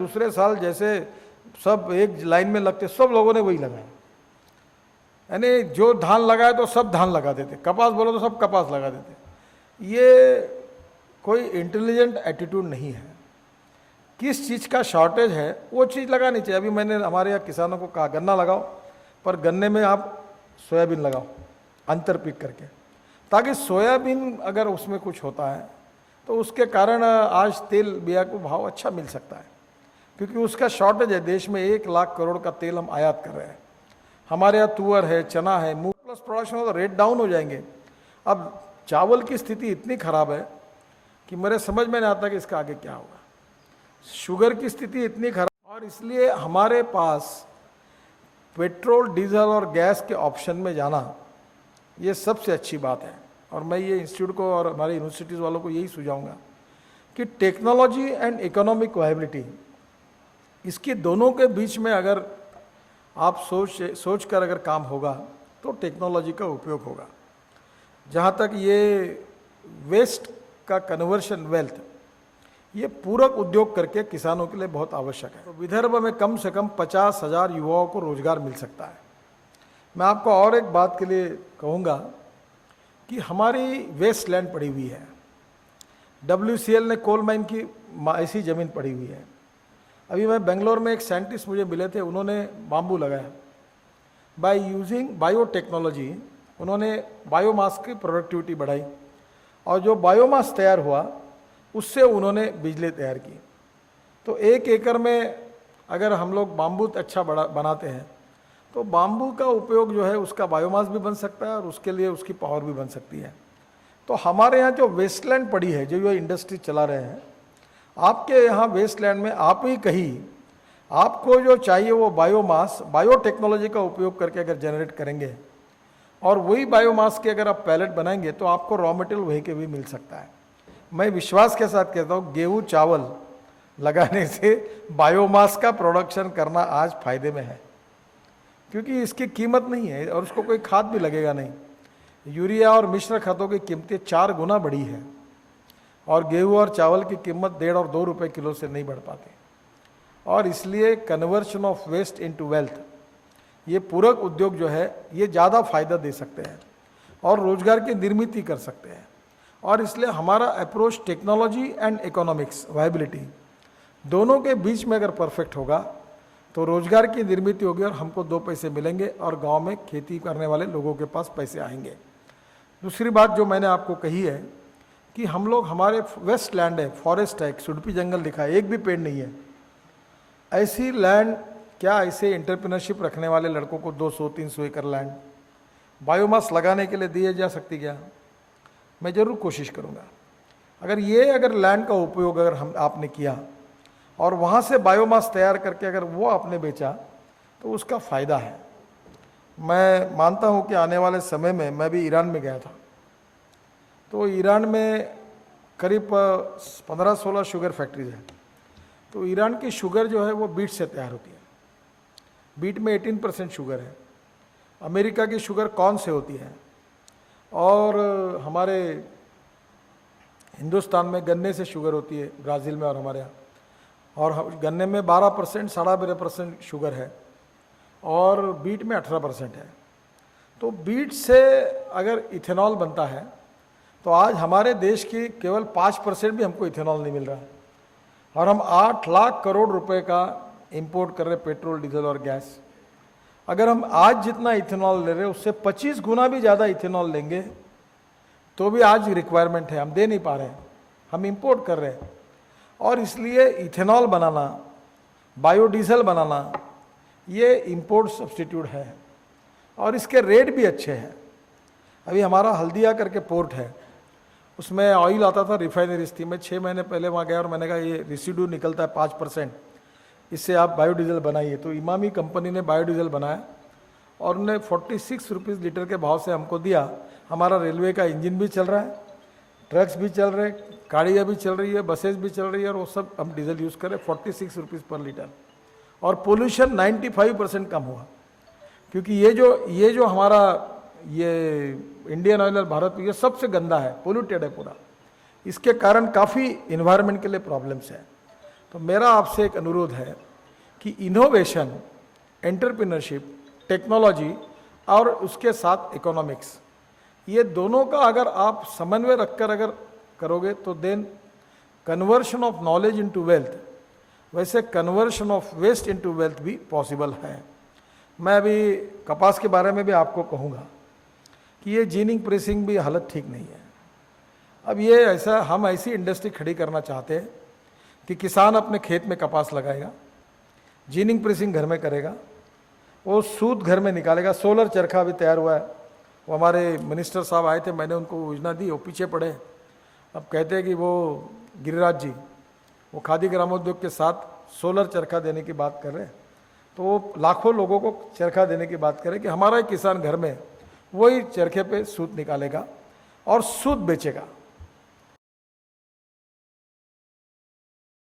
दूसरे साल जैसे सब एक लाइन में लगते, सब लोगों ने वही लगाया। यानी जो धान लगाए तो सब धान लगा देते, कपास बोलो तो सब कपास लगा देते। ये कोई इंटेलिजेंट एटीट्यूड नहीं है। किस चीज़ का शॉर्टेज है वो चीज़ लगानी चाहिए। अभी मैंने हमारे यहाँ किसानों को कहा गन्ना लगाओ, पर गन्ने में आप सोयाबीन लगाओ अंतर पीक करके, ताकि सोयाबीन अगर उसमें कुछ होता है तो उसके कारण आज तेल बिया को भाव अच्छा मिल सकता है, क्योंकि उसका शॉर्टेज है। देश में 1 लाख करोड़ का तेल हम आयात कर रहे हैं। हमारे यहाँ तुअर है, चना है, मूंग प्लस प्रोडक्शन हो तो रेट डाउन हो जाएंगे। अब चावल की स्थिति इतनी खराब है कि मेरे समझ में नहीं आता कि इसका आगे क्या होगा। शुगर की स्थिति इतनी खराब, और इसलिए हमारे पास पेट्रोल, डीजल और गैस के ऑप्शन में जाना ये सबसे अच्छी बात है। और मैं ये इंस्टीट्यूट को और हमारे यूनिवर्सिटीज़ वालों को यही सुझाऊंगा कि टेक्नोलॉजी एंड इकोनॉमिक वायबिलिटी, इसकी दोनों के बीच में अगर आप सोच कर अगर काम होगा तो टेक्नोलॉजी का उपयोग होगा। जहाँ तक ये वेस्ट का कन्वर्शन वेल्थ, ये पूरक उद्योग करके किसानों के लिए बहुत आवश्यक है। तो विदर्भ में कम से कम 50,000 युवाओं को रोजगार मिल सकता है। मैं आपको और एक बात के लिए कहूँगा कि हमारी वेस्ट लैंड पड़ी हुई है। WCL ने कोल माइन की ऐसी ज़मीन पड़ी हुई है। अभी मैं बेंगलोर में एक साइंटिस्ट मुझे मिले थे, उन्होंने बाम्बू लगाया। बाय यूजिंग बायोटेक्नोलॉजी उन्होंने बायोमास की प्रोडक्टिविटी बढ़ाई, और जो बायोमास तैयार हुआ उससे उन्होंने बिजली तैयार की। तो 1 एकड़ में अगर हम लोग बाम्बू अच्छा बनाते हैं तो बाम्बू का उपयोग जो है उसका बायोमास भी बन सकता है और उसके लिए उसकी पावर भी बन सकती है। तो हमारे यहाँ जो वेस्टलैंड पड़ी है, जो ये इंडस्ट्री चला रहे हैं, आपके यहाँ वेस्टलैंड में आप ही कहीं आपको जो चाहिए वो बायोमास, बायोटेक्नोलॉजी का उपयोग करके अगर जनरेट करेंगे और वही बायोमास के अगर आप पैलेट बनाएंगे तो आपको रॉ मटेरियल वहीं के भी मिल सकता है। मैं विश्वास के साथ कहता हूँ गेहूँ चावल लगाने से बायोमास का प्रोडक्शन करना आज फायदे में है, क्योंकि इसकी कीमत नहीं है और उसको कोई खाद भी लगेगा नहीं। यूरिया और मिश्र खादों की कीमतें 4 गुना बढ़ी है और गेहूं और चावल की कीमत 1.5 और 2 रुपए किलो से नहीं बढ़ पाती। और इसलिए conversion of waste into wealth, ये पूरक उद्योग जो है ये ज़्यादा फायदा दे सकते हैं और रोजगार की निर्मित कर सकते हैं। और इसलिए हमारा approach technology and economics viability दोनों के बीच में अगर परफेक्ट होगा तो रोजगार की निर्मित होगी और हमको 2 पैसे मिलेंगे और गांव में खेती करने वाले लोगों के पास पैसे आएंगे। दूसरी बात जो मैंने आपको कही है कि हम लोग, हमारे वेस्ट लैंड है, फॉरेस्ट है, सुडपी जंगल दिखा है, एक भी पेड़ नहीं है। ऐसी लैंड, क्या ऐसे एंटरप्रेन्योरशिप रखने वाले लड़कों को 200-300 एकड़ लैंड बायोमास लगाने के लिए दिए जा सकती क्या? मैं ज़रूर कोशिश करूँगा। अगर लैंड का उपयोग अगर आपने किया और वहाँ से बायोमास तैयार करके अगर वो आपने बेचा तो उसका फ़ायदा है। मैं मानता हूँ कि आने वाले समय में, मैं भी ईरान में गया था, तो ईरान में करीब 15-16 शुगर फैक्ट्रीज हैं। तो ईरान की शुगर जो है वो बीट से तैयार होती है। बीट में 18% शुगर है। अमेरिका की शुगर कॉर्न से होती है, और हमारे हिंदुस्तान में गन्ने से शुगर होती है, ब्राज़ील में और हमारे यहाँ। और गन्ने में 12%, 12.5% शुगर है और बीट में 18% है। तो बीट से अगर इथेनॉल बनता है तो आज हमारे देश की केवल 5% भी हमको इथेनॉल नहीं मिल रहा है, और हम 8 लाख करोड़ रुपए का इंपोर्ट कर रहे पेट्रोल, डीजल और गैस। अगर हम आज जितना इथेनॉल ले रहे हैं उससे 25 गुना भी ज़्यादा इथेनॉल लेंगे तो भी आज रिक्वायरमेंट है, हम दे नहीं पा रहे हैं, हम इंपोर्ट कर रहे हैं। और इसलिए इथेनॉल बनाना, बायोडीजल बनाना, ये इंपोर्ट सब्स्टिट्यूट है और इसके रेट भी अच्छे हैं। अभी हमारा हल्दिया करके पोर्ट है, उसमें ऑयल आता था, रिफाइनरीज थी। मैं 6 महीने पहले वहाँ गया और मैंने कहा ये रेसिड्यू निकलता है 5%, इससे आप बायोडीजल बनाइए। तो इमामी कंपनी ने बायोडीजल बनाया और उन्होंने 46 रुपीज़ लीटर के भाव से हमको दिया। हमारा रेलवे का इंजन भी चल रहा है, ट्रक्स भी चल रहे, गाड़ियाँ भी चल रही है, बसेस भी चल रही है, और वो सब हम डीजल यूज़ करें 46 रुपीज़ पर लीटर। और पोल्यूशन 95% कम हुआ, क्योंकि ये जो हमारा ये इंडियन ऑयल और भारत ये सबसे गंदा है, पोल्यूटेड है पूरा। इसके कारण काफ़ी इन्वायरमेंट के लिए प्रॉब्लम्स है। तो मेरा आपसे एक अनुरोध है कि इनोवेशन, एंटरप्रेन्योरशिप, टेक्नोलॉजी और उसके साथ इकोनॉमिक्स, ये दोनों का अगर आप समन्वय रखकर अगर करोगे तो then conversion of knowledge into wealth, वैसे conversion of waste into wealth भी पॉसिबल है। मैं अभी कपास के बारे में भी आपको कहूँगा कि ये जीनिंग प्रेसिंग भी हालत ठीक नहीं है। अब ये ऐसा, हम ऐसी इंडस्ट्री खड़ी करना चाहते हैं कि किसान अपने खेत में कपास लगाएगा, जीनिंग प्रेसिंग घर में करेगा, वो सूत घर में निकालेगा। सोलर चरखा अभी तैयार हुआ है, वो हमारे मिनिस्टर साहब आए थे, मैंने उनको योजना दी, वो पीछे पड़े। अब कहते हैं कि वो गिरिराज जी वो खादी ग्रामोद्योग के साथ सोलर चरखा देने की बात कर रहे हैं, तो वो लाखों लोगों को चरखा देने की बात करें कि हमारा एक किसान घर में वही चरखे पे सूत निकालेगा और सूत बेचेगा।